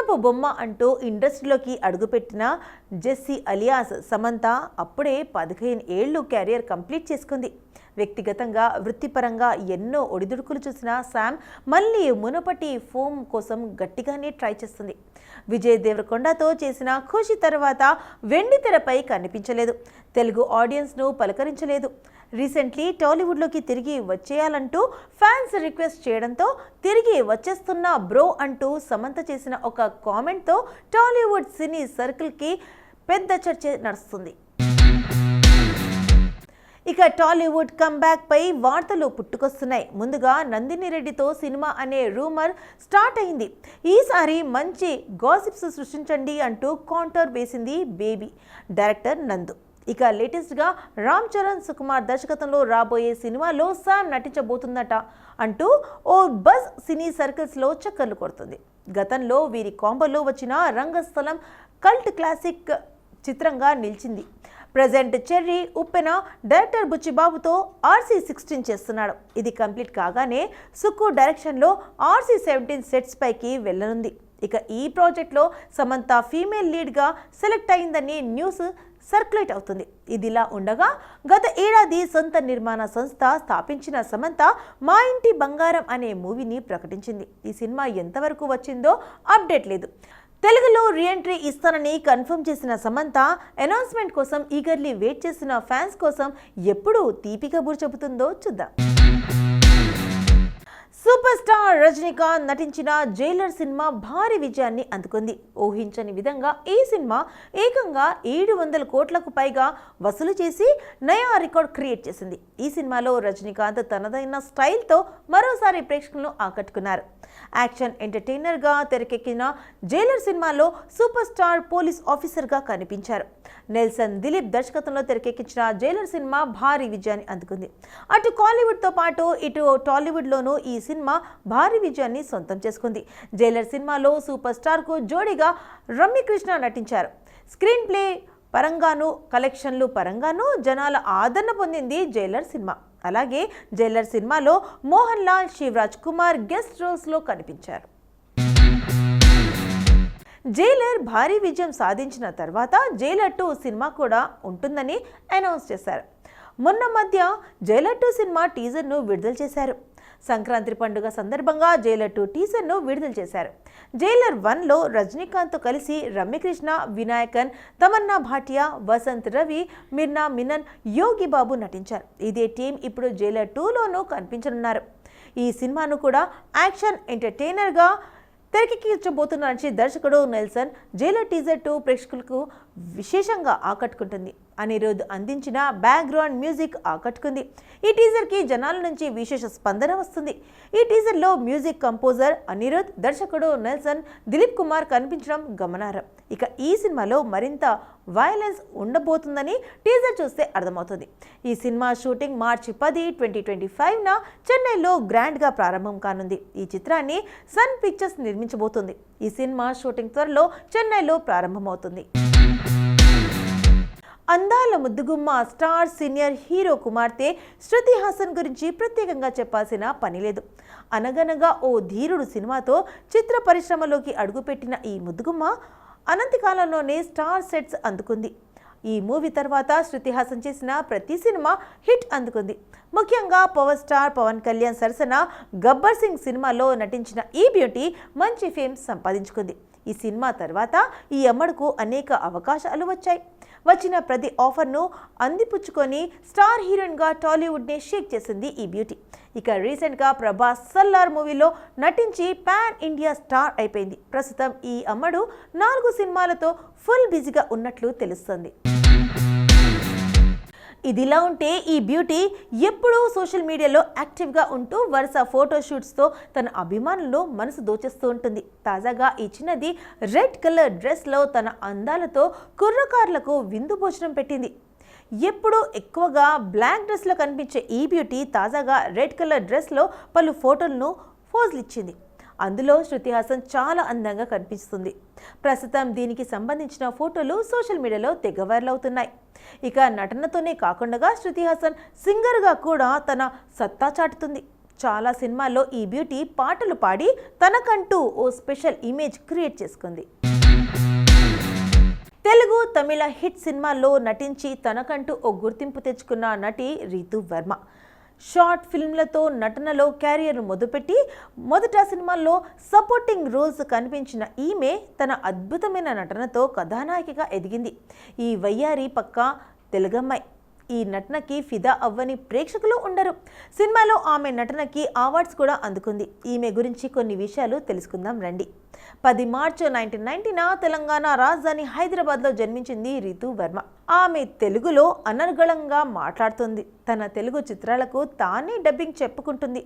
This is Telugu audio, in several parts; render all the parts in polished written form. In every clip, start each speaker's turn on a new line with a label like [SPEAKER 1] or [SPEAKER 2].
[SPEAKER 1] మునపపు బొమ్మ అంటూ ఇండస్ట్రీలోకి అడుగుపెట్టిన జెస్సీ అలియాస్ సమంత అప్పుడే 15 ఏళ్లు కెరియర్ కంప్లీట్ చేసుకుంది. వ్యక్తిగతంగా వృత్తిపరంగా ఎన్నో ఒడిదుడుకులు చూసిన శామ్ మళ్ళీ మునుపటి ఫోమ్ కోసం గట్టిగానే ట్రై చేస్తుంది. విజయ్ దేవరకొండతో చేసిన ఖుషి తర్వాత వెండి తెరపై కనిపించలేదు, తెలుగు ఆడియన్స్ను పలకరించలేదు. రీసెంట్లీ టాలీవుడ్లోకి తిరిగి వచ్చేయాలంటూ ఫ్యాన్స్ రిక్వెస్ట్ చేయడంతో తిరిగి వచ్చేస్తున్న బ్రో అంటూ సమంత చేసిన ఒక కామెంట్తో టాలీవుడ్ సినీ సర్కిల్కి పెద్ద చర్చ నడుస్తుంది. ఇక టాలీవుడ్ కంబ్యాక్ పై వార్తలు పుట్టుకొస్తున్నాయి. ముందుగా నందిని రెడ్డితో సినిమా అనే రూమర్ స్టార్ట్ అయింది. ఈసారి మంచి గాసిప్స్ సృష్టించండి అంటూ కౌంటర్ వేసింది బేబీ డైరెక్టర్ నందు. ఇక లేటెస్ట్గా రామ్ చరణ్ సుకుమార్ దర్శకత్వంలో రాబోయే సినిమాలో శామ్ నటించబోతుందట అంటూ ఓ బజ్ సినీ సర్కిల్స్లో చక్కర్లు కొడుతుంది. గతంలో వీరి కాంబోలో వచ్చిన రంగస్థలం కల్ట్ క్లాసిక్ చిత్రంగా నిలిచింది. ప్రజెంట్ చెర్రీ ఉప్పెన డైరెక్టర్ బుచ్చిబాబుతో RC16 చేస్తున్నాడు. ఇది కంప్లీట్ కాగానే సుక్కు డైరెక్షన్లో RC17 సెట్స్ పైకి వెళ్ళనుంది. ఇక ఈ ప్రాజెక్ట్లో సమంత ఫీమేల్ లీడ్గా సెలెక్ట్ అయిందని న్యూస్ సర్క్యులేట్ అవుతుంది. ఇదిలా ఉండగా గత ఏడాది సొంత నిర్మాణ సంస్థ స్థాపించిన సమంత మా ఇంటి బంగారం అనే మూవీని ప్రకటించింది. ఈ సినిమా ఎంతవరకు వచ్చిందో అప్డేట్ లేదు. తెలుగులో రీఎంట్రీ ఇస్తానని కన్ఫర్మ్ చేసిన సమంత అనౌన్స్మెంట్ కోసం ఈగర్లీ వెయిట్ చేసిన ఫ్యాన్స్ కోసం ఎప్పుడు తీపి కబురు చెబుతుందో చూద్దాం. సూపర్ స్టార్ రజనీకాంత్ నటించిన జైలర్ సినిమా భారీ విజయాన్ని అందుకుంది. ఊహించని విధంగా ఈ సినిమా ఏకంగా 700 కోట్లకు పైగా వసూలు చేసి నయా రికార్డ్ క్రియేట్ చేసింది. ఈ సినిమాలో రజనీకాంత్ తనదైన స్టైల్తో మరోసారి ప్రేక్షకులను ఆకట్టుకున్నారు. యాక్షన్ ఎంటర్టైనర్గా తెరకెక్కిన జైలర్ సినిమాలో సూపర్ స్టార్ పోలీస్ ఆఫీసర్గా కనిపించారు. నెల్సన్ దిలీప్ దర్శకత్వంలో తెరకెక్కించిన జైలర్ సినిమా భారీ విజయాన్ని అందుకుంది. అటు కాలీవుడ్తో పాటు ఇటు టాలీవుడ్లోనూ ఈ సినిమా భారీ విజయాన్ని సొంతం చేసుకుంది. జైలర్ సినిమాలో సూపర్ స్టార్కు జోడీగా రమ్యకృష్ణ నటించారు. స్క్రీన్ ప్లే పరంగాను కలెక్షన్లు పరంగాను జనాల ఆదరణ పొందింది జైలర్ సినిమా. అలాగే జైలర్ సినిమాలో మోహన్ లాల్, శివరాజ్ కుమార్ గెస్ట్ రోల్స్లో కనిపించారు. జైలర్ భారీ విజయం సాధించిన తర్వాత జైలర్ 2 సినిమా కూడా ఉంటుందని అనౌన్స్ చేశారు. మొన్న మధ్య జైలర్ 2 సినిమా టీజర్ను విడుదల చేశారు. సంక్రాంతి పండుగ సందర్భంగా జైలర్ 2 టీజర్ను విడుదల చేశారు. జైలర్ 1లో రజనీకాంత్తో కలిసి రమ్యకృష్ణ, వినాయకన్, తమన్నా భాటియా, వసంత్ రవి, మిర్నా మినన్, యోగి బాబు నటించారు. ఇదే టీం ఇప్పుడు జైలర్ 2లోనూ కనిపించనున్నారు. ఈ సినిమాను కూడా యాక్షన్ ఎంటర్టైనర్గా తెరకెక్కించబోతున్న దర్శకుడు నెల్సన్. జైలర్ టీజర్ 2 ప్రేక్షకులకు విశేషంగా ఆకట్టుకుంటుంది. అనిరుద్ అందించిన బ్యాక్గ్రౌండ్ మ్యూజిక్ ఆకట్టుకుంది. ఈ టీజర్కి జనాల నుంచి విశేష స్పందన వస్తుంది. ఈ టీజర్లో మ్యూజిక్ కంపోజర్ అనిరుద్, దర్శకుడు నెల్సన్, దిలీప్ కుమార్ కనిపించడం గమనార్హం. ఇక ఈ సినిమాలో మరింత వైలెన్స్ ఉండబోతుందని టీజర్ చూస్తే అర్థమవుతుంది. ఈ సినిమా షూటింగ్ మార్చి 10, 2025న చెన్నైలో గ్రాండ్గా ప్రారంభం కానుంది. ఈ చిత్రాన్ని సన్ పిక్చర్స్ నిర్మించబోతుంది. ఈ సినిమా షూటింగ్ త్వరలో చెన్నైలో ప్రారంభమవుతుంది. అందాల ముద్దుగుమ్మ స్టార్ సీనియర్ హీరో కుమార్తె శృతి హాసన్ గురించి ప్రత్యేకంగా చెప్పాల్సిన పని లేదు. అనగనగా ఓ ధీరుడు సినిమాతో చిత్ర పరిశ్రమలోకి అడుగుపెట్టిన ఈ ముద్దుగుమ్మ అనంతకాలంలోనే స్టార్ సెట్స్ అందుకుంది. ఈ మూవీ తర్వాత శృతి హాసన్ చేసిన ప్రతి సినిమా హిట్ అందుకుంది. ముఖ్యంగా పవర్ స్టార్ పవన్ కళ్యాణ్ సరసన గబ్బర్ సింగ్ సినిమాలో నటించిన ఈ బ్యూటీ మంచి ఫేమ్ సంపాదించుకుంది. ఈ సినిమా తర్వాత ఈ అమ్మడుకు అనేక అవకాశాలు వచ్చాయి. వచ్చిన ప్రతి ఆఫర్ను అందిపుచ్చుకొని స్టార్ హీరోయిన్గా టాలీవుడ్ని షేక్ చేసింది ఈ బ్యూటీ. ఇక రీసెంట్గా ప్రభాస్ సల్లార్ మూవీలో నటించి పాన్ ఇండియా స్టార్ అయిపోయింది. ప్రస్తుతం ఈ అమ్మడు 4 సినిమాలతో ఫుల్ బిజీగా ఉన్నట్లు తెలుస్తుంది. ఇదిలా ఉంటే ఈ బ్యూటీ ఎప్పుడూ సోషల్ మీడియాలో యాక్టివ్గా ఉంటూ వరుస ఫోటోషూట్స్తో తన అభిమానులను మనసు దోచేస్తూ ఉంటుంది. తాజాగా ఈ చిన్నది రెడ్ కలర్ డ్రెస్లో తన అందాలతో కుర్రకారులకు విందు భోజనం పెట్టింది. ఎప్పుడూ ఎక్కువగా బ్లాక్ డ్రెస్లో కనిపించే ఈ బ్యూటీ తాజాగా రెడ్ కలర్ డ్రెస్లో పలు ఫోటోలను పోజులు ఇచ్చింది. అందులో శృతి హాసన్ చాలా అందంగా కనిపిస్తుంది. ప్రస్తుతం దీనికి సంబంధించిన ఫోటోలు సోషల్ మీడియాలో తెగ వైరల్ అవుతున్నాయి. ఇక నటనతోనే కాకుండా శృతి హాసన్ సింగర్గా కూడా తన సత్తా చాటుతుంది. చాలా సినిమాల్లో ఈ బ్యూటీ పాటలు పాడి తనకంటూ ఓ స్పెషల్ ఇమేజ్ క్రియేట్ చేసుకుంది. తెలుగు, తమిళ హిట్ సినిమాల్లో నటించి తనకంటూ ఓ గుర్తింపు తెచ్చుకున్న నటి రీతూ వర్మ. షార్ట్ ఫిల్మ్లతో నటనలో క్యారియర్ను మొదలుపెట్టి మొదట సినిమాల్లో సపోర్టింగ్ రోల్స్ కనిపించిన ఈమె తన అద్భుతమైన నటనతో కథానాయికగా ఎదిగింది. ఈ వయ్యారి పక్కా తెలుగమ్మాయి. ఈ నటనకి ఫిదా అవ్వని ప్రేక్షకులు ఉండరు. సినిమాలో ఆమె నటనకి అవార్డ్స్ కూడా అందుకుంది. ఈమె గురించి కొన్ని విషయాలు తెలుసుకుందాం రండి. 10 మార్చి 1990న తెలంగాణ రాజధాని హైదరాబాద్లో జన్మించింది రీతూ వర్మ. ఆమె తెలుగులో అనర్గళంగా మాట్లాడుతుంది. తన తెలుగు చిత్రాలకు తానే డబ్బింగ్ చెప్పుకుంటుంది.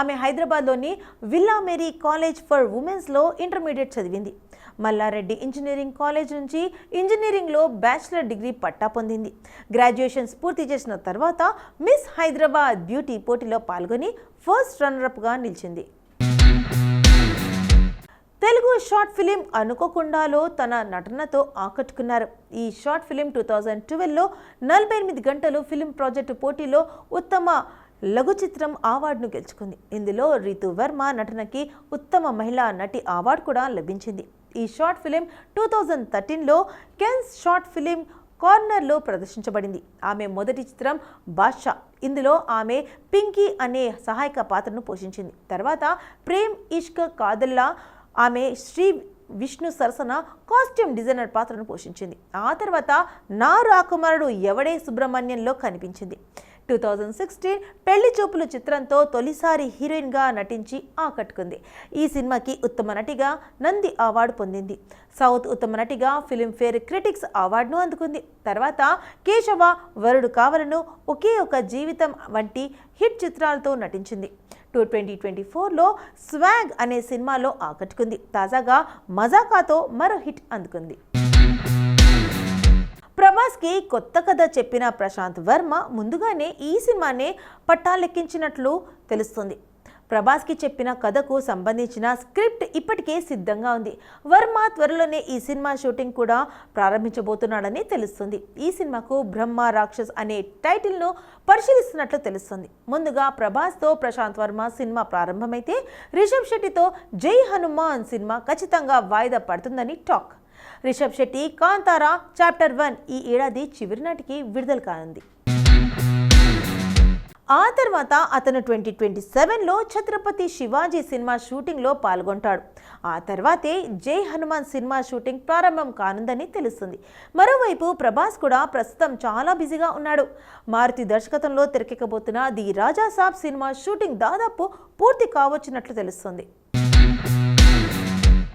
[SPEAKER 1] ఆమె హైదరాబాద్లోని విల్లా మేరీ కాలేజ్ ఫర్ ఉమెన్స్లో ఇంటర్మీడియట్ చదివింది. మల్లారెడ్డి ఇంజనీరింగ్ కాలేజ్ నుంచి ఇంజనీరింగ్లో బ్యాచిలర్ డిగ్రీ పట్టా పొందింది. గ్రాడ్యుయేషన్స్ పూర్తి చేసిన తర్వాత మిస్ హైదరాబాద్ బ్యూటీ పోటీలో పాల్గొని ఫస్ట్ రన్నరప్గా నిలిచింది. తెలుగు షార్ట్ ఫిలిం అనుకోకుండాలో తన నటనతో ఆకట్టుకున్నారు. ఈ షార్ట్ ఫిలిం 2012లో 48 గంటలు ఫిలిం ప్రాజెక్టు పోటీలో ఉత్తమ లఘు చిత్రం అవార్డును గెలుచుకుంది. ఇందులో రీతూ వర్మ నటనకి ఉత్తమ మహిళా నటి అవార్డు కూడా లభించింది. ఈ షార్ట్ ఫిలిం 2013లో కెన్స్ షార్ట్ ఫిలిం కార్నర్లో ప్రదర్శించబడింది. ఆమె మొదటి చిత్రం బాద్షా. ఇందులో ఆమె పింకీ అనే సహాయక పాత్రను పోషించింది. తర్వాత ప్రేమ్ ఇష్క్ కాదల్లా ఆమె శ్రీ విష్ణు సరసన కాస్ట్యూమ్ డిజైనర్ పాత్రను పోషించింది. ఆ తర్వాత నా రాకుమారుడు ఎవడే సుబ్రహ్మణ్యంలో కనిపించింది. 2016 పెళ్లి చూపులు చిత్రంతో తొలిసారి హీరోయిన్గా నటించి ఆకట్టుకుంది. ఈ సినిమాకి ఉత్తమ నటిగా నంది అవార్డు పొందింది. సౌత్ ఉత్తమ నటిగా ఫిలింఫేర్ క్రిటిక్స్ అవార్డును అందుకుంది. తర్వాత కేశవ, వరుడు కావలను, ఒకే ఒక జీవితం వంటి హిట్ చిత్రాలతో నటించింది. 2024లో స్వాగ్ అనే సినిమాలో ఆకట్టుకుంది. తాజాగా మజాకాతో మరో హిట్ అందుకుంది. ప్రభాస్కి కొత్త కథ చెప్పిన ప్రశాంత్ వర్మ ముందుగానే ఈ సినిమానే పట్టాలెక్కించినట్లు తెలుస్తుంది. ప్రభాస్కి చెప్పిన కథకు సంబంధించిన స్క్రిప్ట్ ఇప్పటికే సిద్ధంగా ఉంది. వర్మ త్వరలోనే ఈ సినిమా షూటింగ్ కూడా ప్రారంభించబోతున్నాడని తెలుస్తుంది. ఈ సినిమాకు బ్రహ్మ రాక్షస్ అనే టైటిల్ను పరిశీలిస్తున్నట్లు తెలుస్తుంది. ముందుగా ప్రభాస్తో ప్రశాంత్ వర్మ సినిమా ప్రారంభమైతే రిషబ్ శెట్టితో జై హనుమాన్ సినిమా ఖచ్చితంగా వాయిదా పడుతుందని టాక్. రిషబ్ శెట్టి కాంతారా చాప్టర్ 1 ఈ ఏడాది చివరి నాటికి విడుదల కానుంది. ఆ తర్వాత అతను 2027లో ఛత్రపతి శివాజీ సినిమా షూటింగ్లో పాల్గొంటాడు. ఆ తర్వాతే జై హనుమాన్ సినిమా షూటింగ్ ప్రారంభం కానుందని తెలుస్తుంది. మరోవైపు ప్రభాస్ కూడా ప్రస్తుతం చాలా బిజీగా ఉన్నాడు. మారుతి దర్శకత్వంలో తెరకెక్కబోతున్న the Raja Saab cinema shooting దాదాపు పూర్తి కావచ్చినట్లు తెలుస్తుంది.